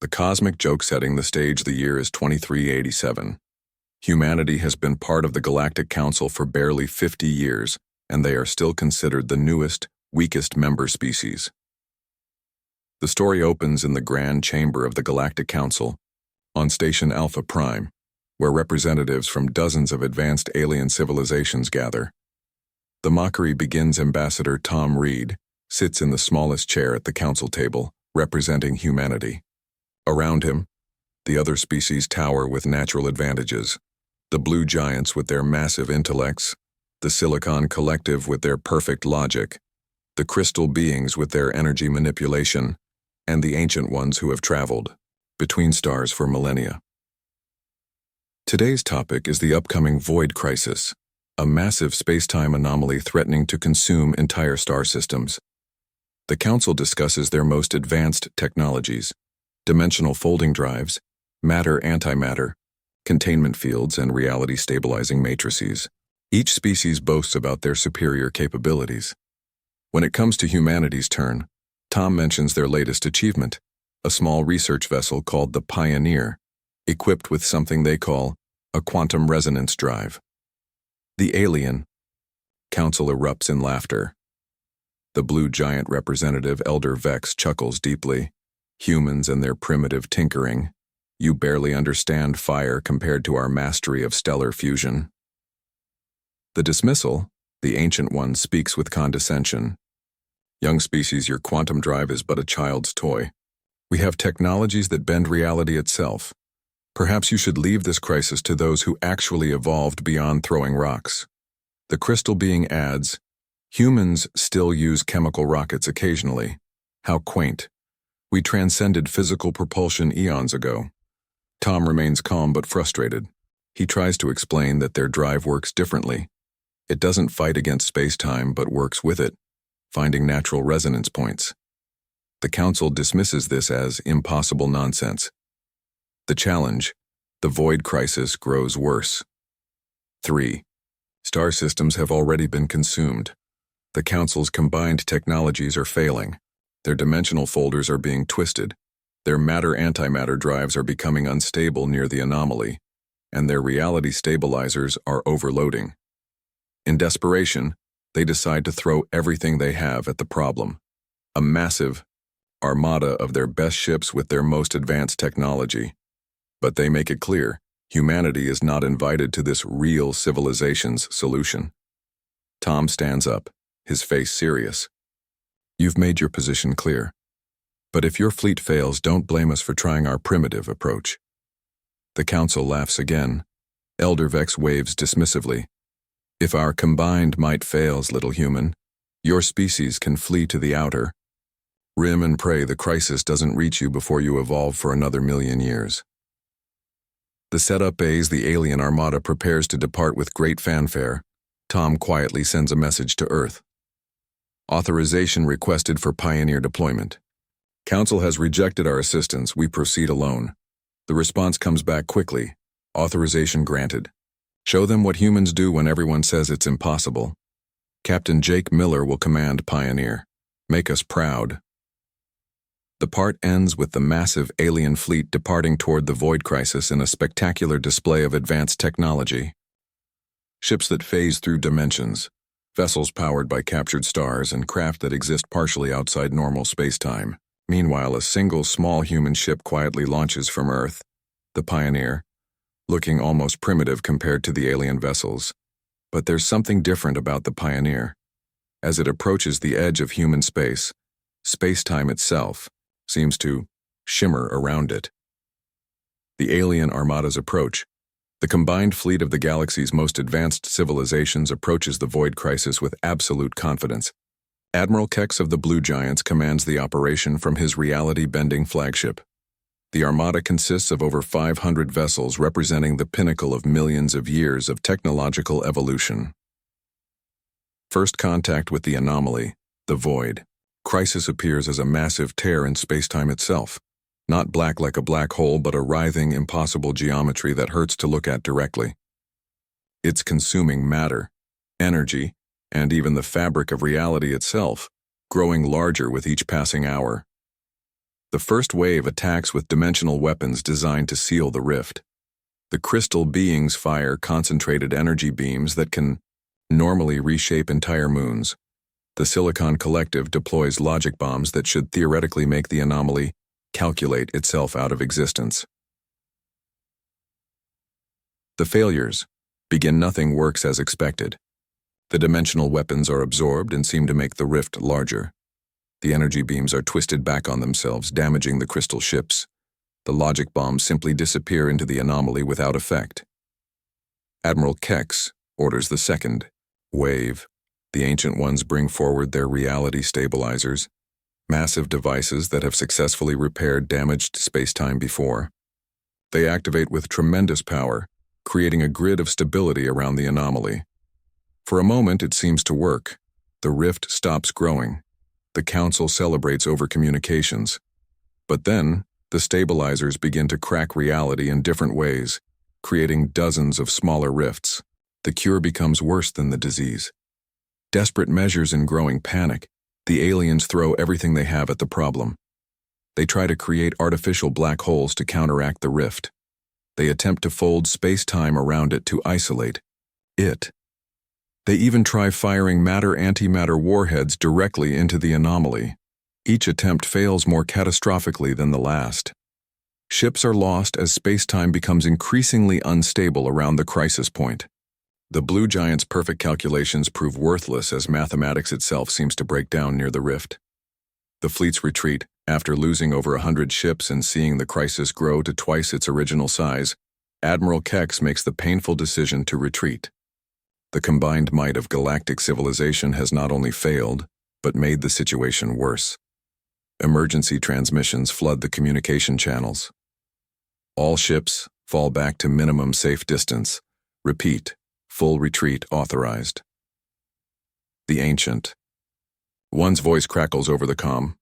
The cosmic joke setting the stage. The year is 2387. Humanity has been part of the Galactic Council for barely 50 years, and they are still considered the newest, weakest member species. The story opens in the Grand Chamber of the Galactic Council, on Station Alpha Prime, where representatives from dozens of advanced alien civilizations gather. The mockery begins. Ambassador Tom Reed sits in the smallest chair at the council table, representing humanity. Around him, the other species tower with natural advantages. The blue giants with their massive intellects, the Silicon Collective with their perfect logic, the crystal beings with their energy manipulation, and the ancient ones who have traveled between stars for millennia. Today's topic is the upcoming Void Crisis, a massive space-time anomaly threatening to consume entire star systems. The Council discusses their most advanced technologies: dimensional folding drives, matter-antimatter, containment fields, and reality-stabilizing matrices. Each species boasts about their superior capabilities. When it comes to humanity's turn, Tom mentions their latest achievement, a small research vessel called the Pioneer, equipped with something they call a quantum resonance drive. The alien Council erupts in laughter. The blue giant representative, Elder Vex, chuckles deeply. Humans and their primitive tinkering. You barely understand fire compared to our mastery of stellar fusion. The dismissal, the Ancient One, speaks with condescension. Young species, your quantum drive is but a child's toy. We have technologies that bend reality itself. Perhaps you should leave this crisis to those who actually evolved beyond throwing rocks. The crystal being adds, humans still use chemical rockets occasionally. How quaint. We transcended physical propulsion eons ago. Tom remains calm but frustrated. He tries to explain that their drive works differently. It doesn't fight against space-time but works with it, finding natural resonance points. The Council dismisses this as impossible nonsense. The challenge, the Void Crisis, grows worse. 3. Star systems have already been consumed. The Council's combined technologies are failing. Their dimensional folders are being twisted, their matter-antimatter drives are becoming unstable near the anomaly, and their reality stabilizers are overloading. In desperation, they decide to throw everything they have at the problem. A massive armada of their best ships with their most advanced technology. But they make it clear, humanity is not invited to this real civilization's solution. Tom stands up, his face serious. You've made your position clear. But if your fleet fails, don't blame us for trying our primitive approach. The Council laughs again. Elder Vex waves dismissively. If our combined might fails, little human, your species can flee to the outer rim and pray the crisis doesn't reach you before you evolve for another 1,000,000 years. The setup bays. The alien armada prepares to depart with great fanfare. Tom quietly sends a message to Earth. Authorization requested for Pioneer deployment. Council has rejected our assistance. We proceed alone. The response comes back quickly. Authorization granted. Show them what humans do when everyone says it's impossible. Captain Jake Miller will command Pioneer. Make us proud. The part ends with the massive alien fleet departing toward the Void Crisis in a spectacular display of advanced technology. Ships that phase through dimensions. Vessels powered by captured stars, and craft that exist partially outside normal space-time. Meanwhile, a single small human ship quietly launches from Earth, the Pioneer, looking almost primitive compared to the alien vessels. But there's something different about the Pioneer. As it approaches the edge of human space, space-time itself seems to shimmer around it. The alien armada's approach. The combined fleet of the galaxy's most advanced civilizations approaches the Void Crisis with absolute confidence. Admiral Kex of the Blue Giants commands the operation from his reality-bending flagship. The armada consists of over 500 vessels representing the pinnacle of millions of years of technological evolution. First contact with the anomaly, the Void Crisis, appears as a massive tear in space-time itself. Not black like a black hole, but a writhing, impossible geometry that hurts to look at directly. It's consuming matter, energy, and even the fabric of reality itself, growing larger with each passing hour. The first wave attacks with dimensional weapons designed to seal the rift. The crystal beings fire concentrated energy beams that can normally reshape entire moons. The Silicon Collective deploys logic bombs that should theoretically make the anomaly calculate itself out of existence. The failures begin. Nothing works as expected. The dimensional weapons are absorbed and seem to make the rift larger. The energy beams are twisted back on themselves, damaging the crystal ships. The logic bombs simply disappear into the anomaly without effect. Admiral Kex orders the second wave. The Ancient Ones bring forward their reality stabilizers, massive devices that have successfully repaired damaged space-time before. They activate with tremendous power, creating a grid of stability around the anomaly. For a moment, it seems to work. The rift stops growing. The Council celebrates over communications. But then, the stabilizers begin to crack reality in different ways, creating dozens of smaller rifts. The cure becomes worse than the disease. Desperate measures in growing panic, the aliens throw everything they have at the problem. They try to create artificial black holes to counteract the rift. They attempt to fold space-time around it to isolate it. They even try firing matter-antimatter warheads directly into the anomaly. Each attempt fails more catastrophically than the last. Ships are lost as space-time becomes increasingly unstable around the crisis point. The Blue Giant's perfect calculations prove worthless as mathematics itself seems to break down near the rift. The fleets retreat. After losing over 100 ships and seeing the crisis grow to twice its original size, Admiral Kex makes the painful decision to retreat. The combined might of galactic civilization has not only failed, but made the situation worse. Emergency transmissions flood the communication channels. All ships fall back to minimum safe distance. Repeat. Full retreat authorized. The Ancient One's voice crackles over the comm.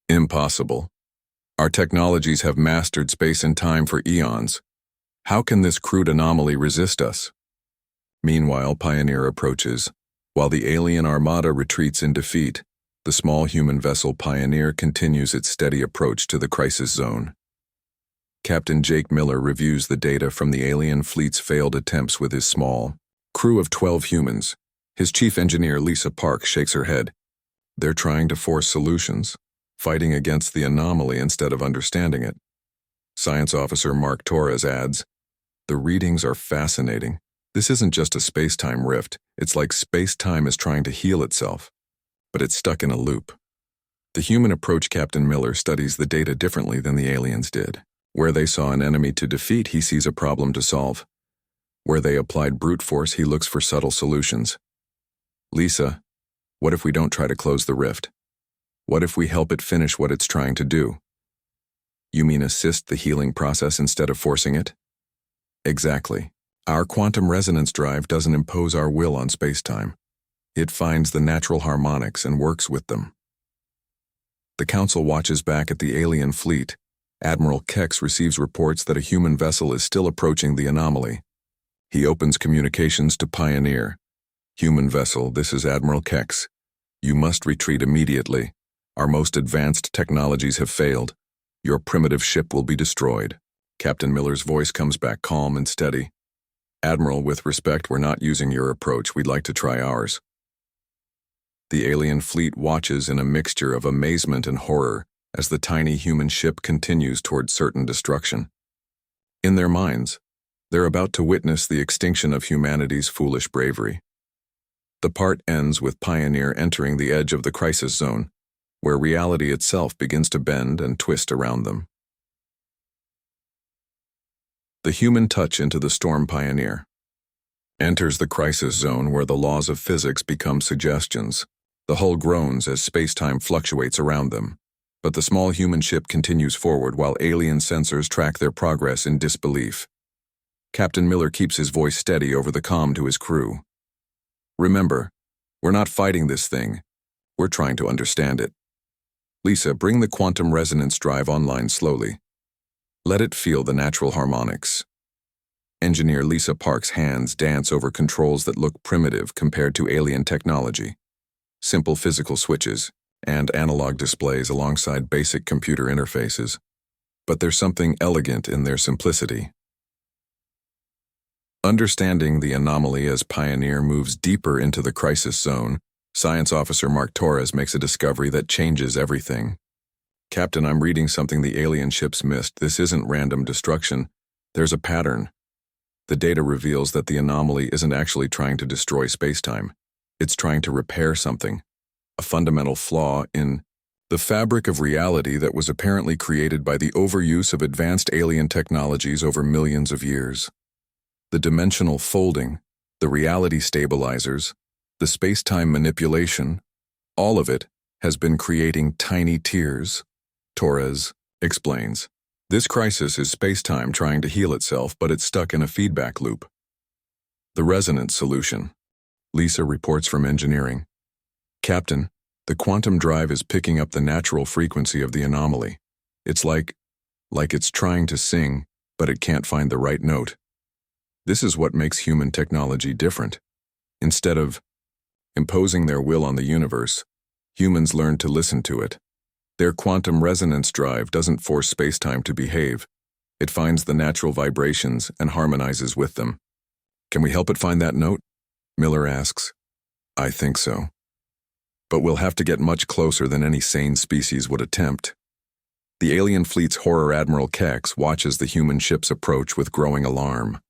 Impossible. Our technologies have mastered space and time for eons. How can this crude anomaly resist us? Meanwhile, Pioneer approaches. While the alien armada retreats in defeat, the small human vessel Pioneer continues its steady approach to the crisis zone. Captain Jake Miller reviews the data from the alien fleet's failed attempts with his small crew of 12 humans. His chief engineer, Lisa Park, shakes her head. They're trying to force solutions, fighting against the anomaly instead of understanding it. Science officer Mark Torres adds, the readings are fascinating. This isn't just a space-time rift. It's like space-time is trying to heal itself, but it's stuck in a loop. The human approach Captain Miller studies the data differently than the aliens did. Where they saw an enemy to defeat, he sees a problem to solve. Where they applied brute force, he looks for subtle solutions. Lisa, what if we don't try to close the rift? What if we help it finish what it's trying to do? You mean assist the healing process instead of forcing it? Exactly. Our quantum resonance drive doesn't impose our will on space-time. It finds the natural harmonics and works with them. The Council watches back at the alien fleet. Admiral Kex receives reports that a human vessel is still approaching the anomaly. He opens communications to Pioneer. Human vessel, this is Admiral Kex. You must retreat immediately. Our most advanced technologies have failed. Your primitive ship will be destroyed. Captain Miller's voice comes back calm and steady. Admiral, with respect, we're not using your approach. We'd like to try ours. The alien fleet watches in a mixture of amazement and horror as the tiny human ship continues toward certain destruction. In their minds, they're about to witness the extinction of humanity's foolish bravery. The part ends with Pioneer entering the edge of the crisis zone, where reality itself begins to bend and twist around them. The human touch into the storm Pioneer enters the crisis zone where the laws of physics become suggestions. The hull groans as space-time fluctuates around them. But the small human ship continues forward while alien sensors track their progress in disbelief. Captain Miller keeps his voice steady over the comm to his crew. Remember, we're not fighting this thing. We're trying to understand it. Lisa, bring the quantum resonance drive online slowly. Let it feel the natural harmonics. Engineer Lisa Park's hands dance over controls that look primitive compared to alien technology. Simple physical switches, and analog displays alongside basic computer interfaces, but there's something elegant in their simplicity. Understanding the anomaly as Pioneer moves deeper into the crisis zone, Science Officer Mark Torres makes a discovery that changes everything. "Captain, I'm reading something the alien ships missed. This isn't random destruction. There's a pattern." The data reveals that the anomaly isn't actually trying to destroy spacetime. It's trying to repair something, a fundamental flaw in the fabric of reality that was apparently created by the overuse of advanced alien technologies over millions of years. The dimensional folding, the reality stabilizers, the space-time manipulation, all of it has been creating tiny tears, Torres explains. This crisis is space-time trying to heal itself, but it's stuck in a feedback loop. The resonance solution. Lisa reports from engineering. "Captain, the quantum drive is picking up the natural frequency of the anomaly. It's like it's trying to sing, but it can't find the right note. This is what makes human technology different. Instead of imposing their will on the universe, humans learn to listen to it. Their quantum resonance drive doesn't force space-time to behave. It finds the natural vibrations and harmonizes with them." "Can we help it find that note?" Miller asks. "I think so. But we'll have to get much closer than any sane species would attempt." The alien fleet's Horror Admiral Kex watches the human ships approach with growing alarm.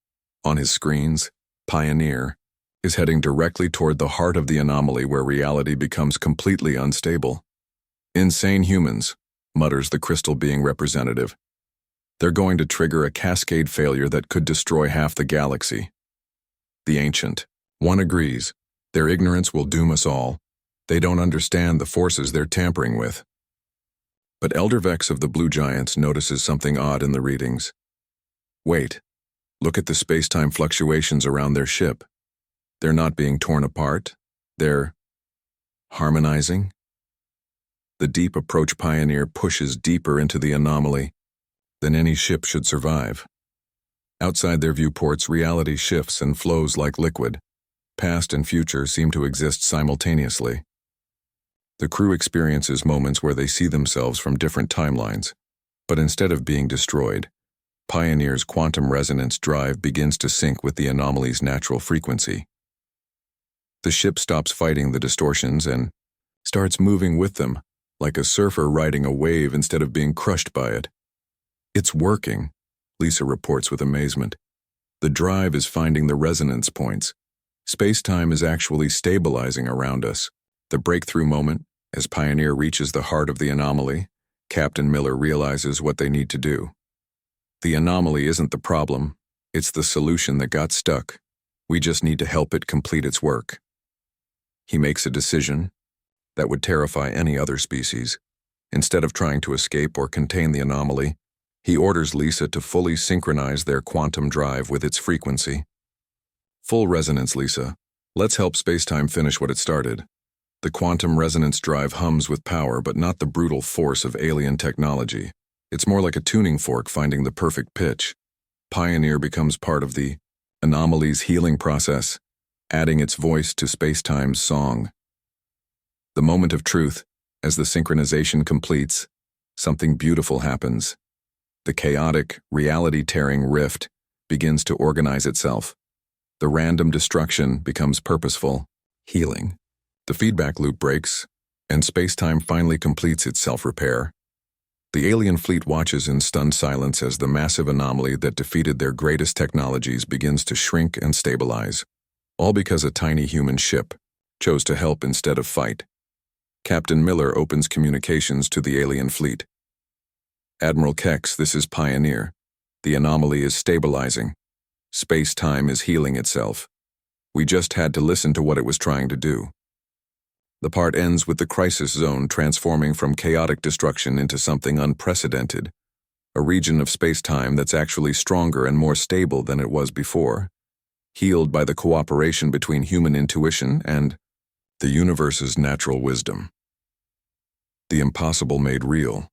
On his screens, Pioneer is heading directly toward the heart of the anomaly where reality becomes completely unstable. "Insane humans," mutters the crystal being representative. "They're going to trigger a cascade failure that could destroy half the galaxy." The Ancient. One agrees. "Their ignorance will doom us all. They don't understand the forces they're tampering with." But Elder Vex of the Blue Giants notices something odd in the readings. "Wait, look at the space-time fluctuations around their ship. They're not being torn apart. They're harmonizing." The deep approach Pioneer pushes deeper into the anomaly than any ship should survive. Outside their viewports, reality shifts and flows like liquid. Past and future seem to exist simultaneously. The crew experiences moments where they see themselves from different timelines, but instead of being destroyed, Pioneer's quantum resonance drive begins to sync with the anomaly's natural frequency. The ship stops fighting the distortions and starts moving with them, like a surfer riding a wave instead of being crushed by it. "It's working," Lisa reports with amazement. "The drive is finding the resonance points. Space-time is actually stabilizing around us." The breakthrough moment, as Pioneer reaches the heart of the anomaly, Captain Miller realizes what they need to do. The anomaly isn't the problem, it's the solution that got stuck. We just need to help it complete its work. He makes a decision that would terrify any other species. Instead of trying to escape or contain the anomaly, he orders Lisa to fully synchronize their quantum drive with its frequency. "Full resonance, Lisa. Let's help space-time finish what it started." The quantum resonance drive hums with power, but not the brutal force of alien technology. It's more like a tuning fork finding the perfect pitch. Pioneer becomes part of the anomaly's healing process, adding its voice to space-time's song. The moment of truth, as the synchronization completes, something beautiful happens. The chaotic, reality-tearing rift begins to organize itself. The random destruction becomes purposeful, healing. The feedback loop breaks, and space-time finally completes its self-repair. The alien fleet watches in stunned silence as the massive anomaly that defeated their greatest technologies begins to shrink and stabilize, all because a tiny human ship chose to help instead of fight. Captain Miller opens communications to the alien fleet. "Admiral Kex, this is Pioneer. The anomaly is stabilizing. Space-time is healing itself. We just had to listen to what it was trying to do." The part ends with the crisis zone transforming from chaotic destruction into something unprecedented, a region of space-time that's actually stronger and more stable than it was before, healed by the cooperation between human intuition and the universe's natural wisdom. The impossible made real.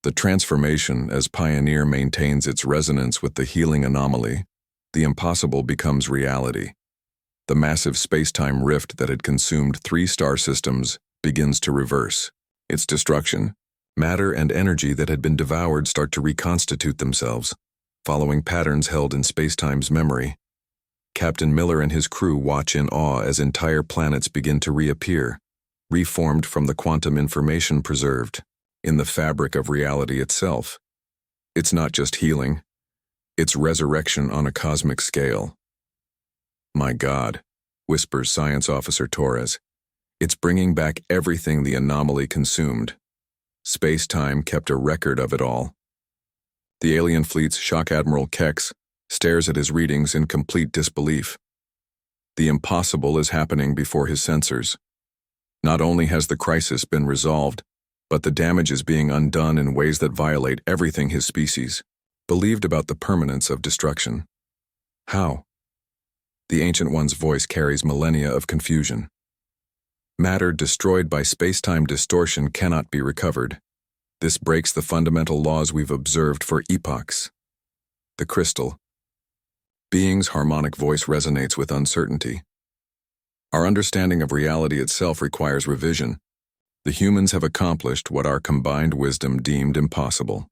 The transformation, as Pioneer maintains its resonance with the healing anomaly, the impossible becomes reality. The massive space-time rift that had consumed 3 star systems begins to reverse. Its destruction. Matter and energy that had been devoured start to reconstitute themselves, following patterns held in spacetime's memory. Captain Miller and his crew watch in awe as entire planets begin to reappear, reformed from the quantum information preserved in the fabric of reality itself. It's not just healing, it's resurrection on a cosmic scale. "My God," whispers Science Officer Torres, "it's bringing back everything the anomaly consumed. Space-time kept a record of it all." The alien fleet's Shock Admiral Kex stares at his readings in complete disbelief. The impossible is happening before his sensors. Not only has the crisis been resolved, but the damage is being undone in ways that violate everything his species believed about the permanence of destruction. How? The Ancient One's voice carries millennia of confusion. Matter destroyed by space-time distortion cannot be recovered. This breaks the fundamental laws we've observed for epochs. The crystal. Being's harmonic voice resonates with uncertainty. Our understanding of reality itself requires revision. The humans have accomplished what our combined wisdom deemed impossible.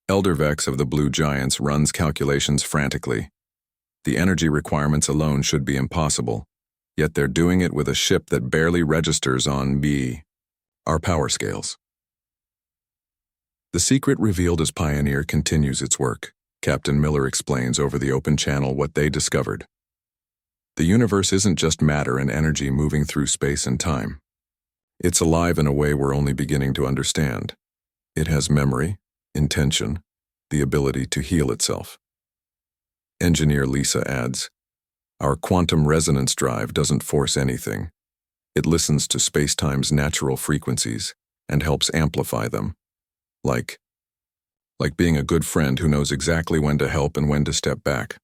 Elder Vex of the Blue Giants runs calculations frantically. The energy requirements alone should be impossible, yet they're doing it with a ship that barely registers on our power scales. The secret revealed as Pioneer continues its work. Captain Miller explains over the open channel what they discovered. The universe isn't just matter and energy moving through space and time. It's alive in a way we're only beginning to understand. It has memory, intention, the ability to heal itself. Engineer Lisa adds, "Our quantum resonance drive doesn't force anything. It listens to spacetime's natural frequencies and helps amplify them. Like being a good friend who knows exactly when to help and when to step back."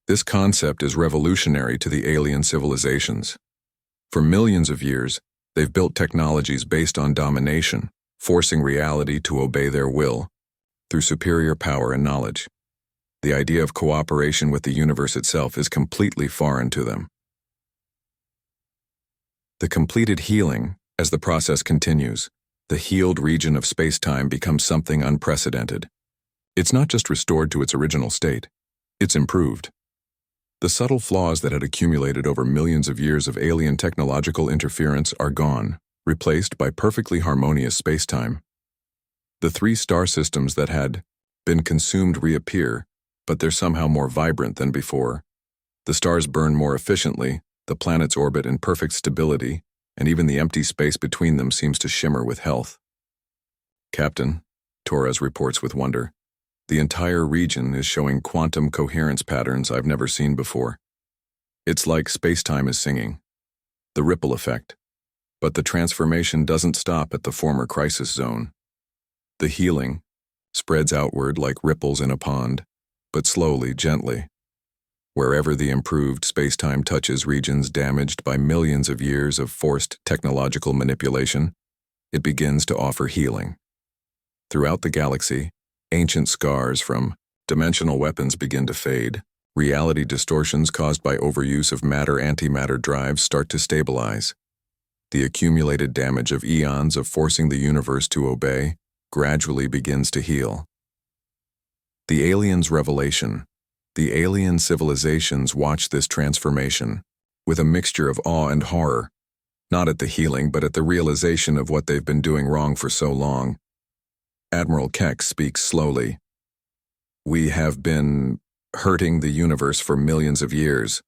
This concept is revolutionary to the alien civilizations. For millions of years, they've built technologies based on domination, forcing reality to obey their will through superior power and knowledge. The idea of cooperation with the universe itself is completely foreign to them. The completed healing, as the process continues, the healed region of space-time becomes something unprecedented. It's not just restored to its original state, it's improved. The subtle flaws that had accumulated over millions of years of alien technological interference are gone, replaced by perfectly harmonious space-time. The 3 star systems that had been consumed reappear, but they're somehow more vibrant than before. The stars burn more efficiently, the planets orbit in perfect stability, and even the empty space between them seems to shimmer with health. "Captain," Torres reports with wonder, "the entire region is showing quantum coherence patterns I've never seen before. It's like space-time is singing. The ripple effect. But the transformation doesn't stop at the former crisis zone. The healing spreads outward like ripples in a pond, but slowly, gently. Wherever the improved space-time touches regions damaged by millions of years of forced technological manipulation, it begins to offer healing. Throughout the galaxy, ancient scars from dimensional weapons begin to fade. Reality distortions caused by overuse of matter-antimatter drives start to stabilize. The accumulated damage of eons of forcing the universe to obey gradually begins to heal. The aliens' revelation. The alien civilizations watch this transformation with a mixture of awe and horror, not at the healing but at the realization of what they've been doing wrong for so long. Admiral Keck speaks slowly. "We have been hurting the universe for millions of years.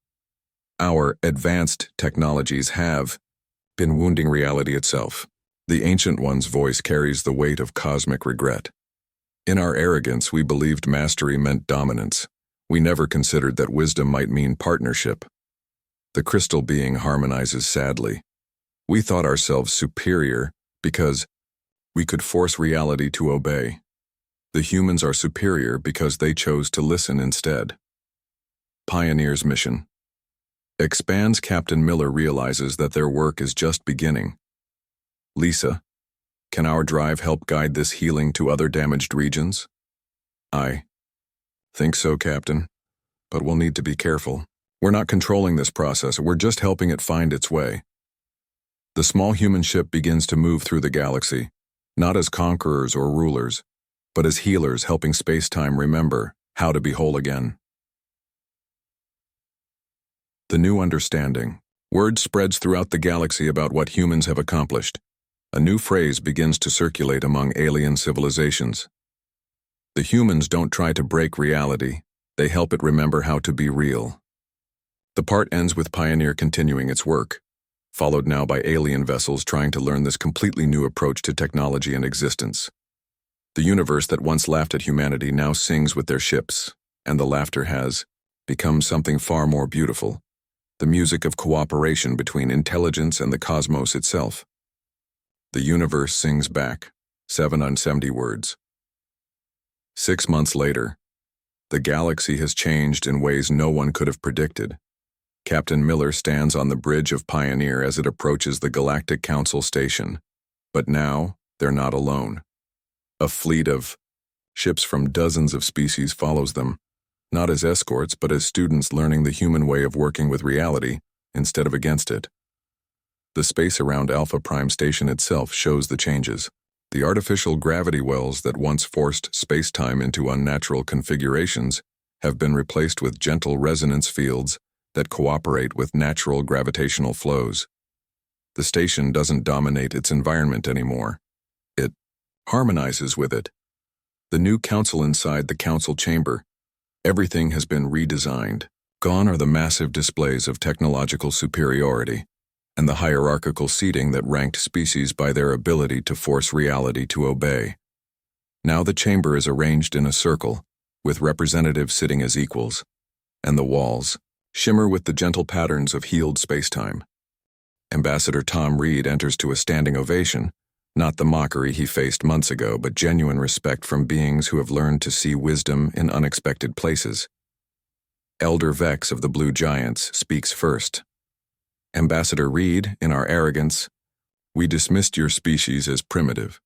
Our advanced technologies have been wounding reality itself." The Ancient One's voice carries the weight of cosmic regret. "In our arrogance, we believed mastery meant dominance. We never considered that wisdom might mean partnership." The crystal being harmonizes sadly. "We thought ourselves superior because we could force reality to obey. The humans are superior because they chose to listen instead." Pioneer's mission. Expands. Captain Miller realizes that their work is just beginning. "Lisa, can our drive help guide this healing to other damaged regions?" "I think so, Captain, but we'll need to be careful. We're not controlling this process, we're just helping it find its way." The small human ship begins to move through the galaxy, not as conquerors or rulers, but as healers helping space-time remember how to be whole again. The new understanding. Word spreads throughout the galaxy about what humans have accomplished. A new phrase begins to circulate among alien civilizations. The humans don't try to break reality, they help it remember how to be real. The part ends with Pioneer continuing its work, followed now by alien vessels trying to learn this completely new approach to technology and existence. The universe that once laughed at humanity now sings with their ships, and the laughter has become something far more beautiful, the music of cooperation between intelligence and the cosmos itself. The universe sings back, 770 words. 6 months later, the galaxy has changed in ways no one could have predicted. Captain Miller stands on the bridge of Pioneer as it approaches the Galactic Council station. But now, they're not alone. A fleet of ships from dozens of species follows them, not as escorts but as students learning the human way of working with reality instead of against it. The space around Alpha Prime Station itself shows the changes. The artificial gravity wells that once forced space-time into unnatural configurations have been replaced with gentle resonance fields that cooperate with natural gravitational flows. The station doesn't dominate its environment anymore. It harmonizes with it. The new council inside the council chamber. Everything has been redesigned. Gone are the massive displays of technological superiority and the hierarchical seating that ranked species by their ability to force reality to obey. Now the chamber is arranged in a circle, with representatives sitting as equals, and the walls shimmer with the gentle patterns of healed spacetime. Ambassador Tom Reed enters to a standing ovation, not the mockery he faced months ago, but genuine respect from beings who have learned to see wisdom in unexpected places. Elder Vex of the Blue Giants speaks first. Ambassador Reed, in our arrogance, we dismissed your species as primitive.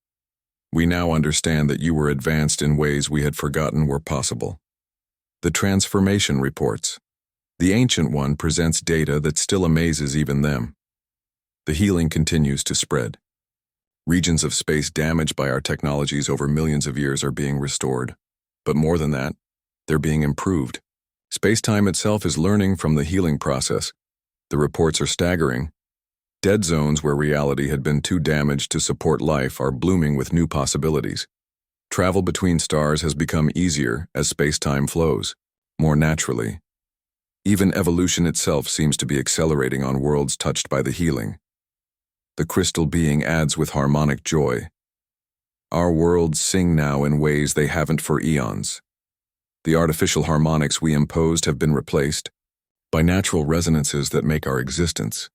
We now understand that you were advanced in ways we had forgotten were possible. The transformation reports. The Ancient One presents data that still amazes even them. The healing continues to spread. Regions of space damaged by our technologies over millions of years are being restored. But more than that, they're being improved. Space-time itself is learning from the healing process. The reports are staggering. Dead zones where reality had been too damaged to support life are blooming with new possibilities. Travel between stars has become easier as space-time flows, more naturally. Even evolution itself seems to be accelerating on worlds touched by the healing. The crystal being adds with harmonic joy. Our worlds sing now in ways they haven't for eons. The artificial harmonics we imposed have been replaced by natural resonances that make our existence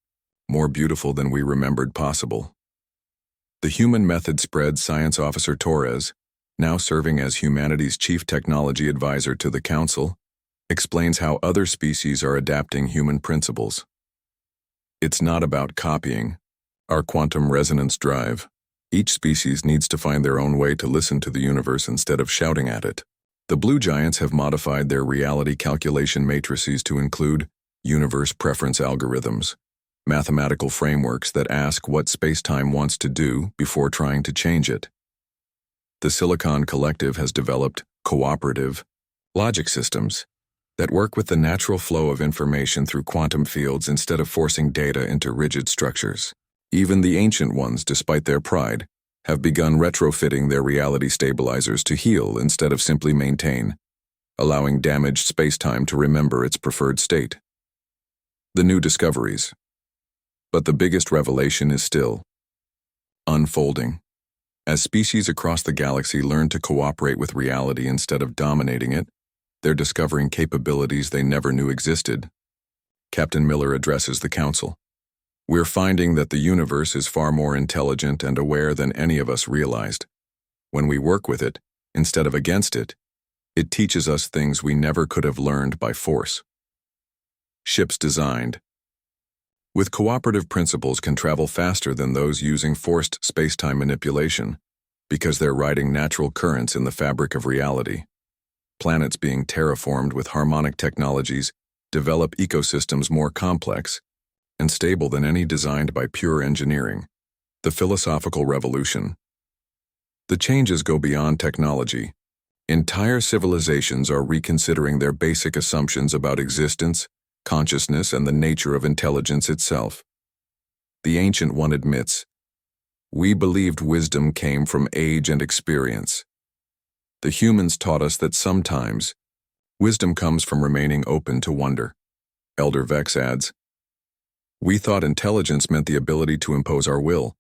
more beautiful than we remembered possible. The human method spread. Science Officer Torres, now serving as humanity's chief technology advisor to the Council, explains how other species are adapting human principles. It's not about copying our quantum resonance drive. Each species needs to find their own way to listen to the universe instead of shouting at it. The Blue Giants have modified their reality calculation matrices to include universe preference algorithms, mathematical frameworks that ask what space-time wants to do before trying to change it. The Silicon Collective has developed cooperative logic systems that work with the natural flow of information through quantum fields instead of forcing data into rigid structures. Even the Ancient Ones, despite their pride, have begun retrofitting their reality stabilizers to heal instead of simply maintain, allowing damaged space-time to remember its preferred state. The new discoveries. But the biggest revelation is still unfolding. As species across the galaxy learn to cooperate with reality instead of dominating it, they're discovering capabilities they never knew existed. Captain Miller addresses the Council. We're finding that the universe is far more intelligent and aware than any of us realized. When we work with it, instead of against it, it teaches us things we never could have learned by force. Ships designed with cooperative principles can travel faster than those using forced space-time manipulation because they're riding natural currents in the fabric of reality. Planets being terraformed with harmonic technologies develop ecosystems more complex, and stable than any designed by pure engineering. The philosophical revolution. The changes go beyond technology. Entire civilizations are reconsidering their basic assumptions about existence, consciousness, and the nature of intelligence itself. The ancient one admits, "We believed wisdom came from age and experience. The humans taught us that sometimes wisdom comes from remaining open to wonder." Elder Vex adds, "We thought intelligence meant the ability to impose our will.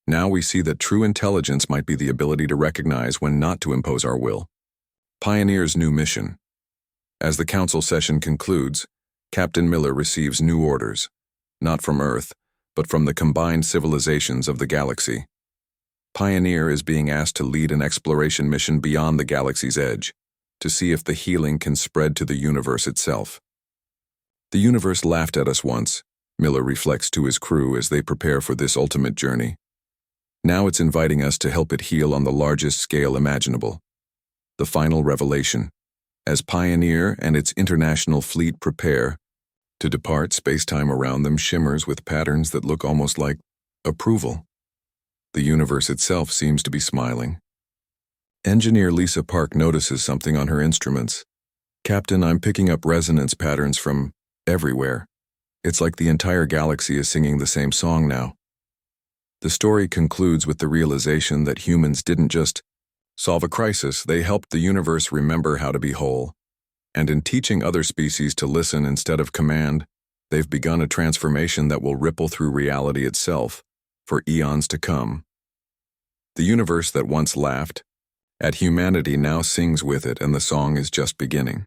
Now we see that true intelligence might be the ability to recognize when not to impose our will." Pioneer's new mission. As the council session concludes, Captain Miller receives new orders, not from Earth, but from the combined civilizations of the galaxy. Pioneer is being asked to lead an exploration mission beyond the galaxy's edge, to see if the healing can spread to the universe itself. "The universe laughed at us once," Miller reflects to his crew as they prepare for this ultimate journey. "Now it's inviting us to help it heal on the largest scale imaginable." The final revelation. As Pioneer and its international fleet prepare to depart, space-time around them shimmers with patterns that look almost like approval. The universe itself seems to be smiling. Engineer Lisa Park notices something on her instruments. "Captain, I'm picking up resonance patterns from everywhere. It's like the entire galaxy is singing the same song now." The story concludes with the realization that humans didn't just solve a crisis, they helped the universe remember how to be whole. And in teaching other species to listen instead of command, they've begun a transformation that will ripple through reality itself for eons to come. The universe that once laughed at humanity now sings with it, and the song is just beginning.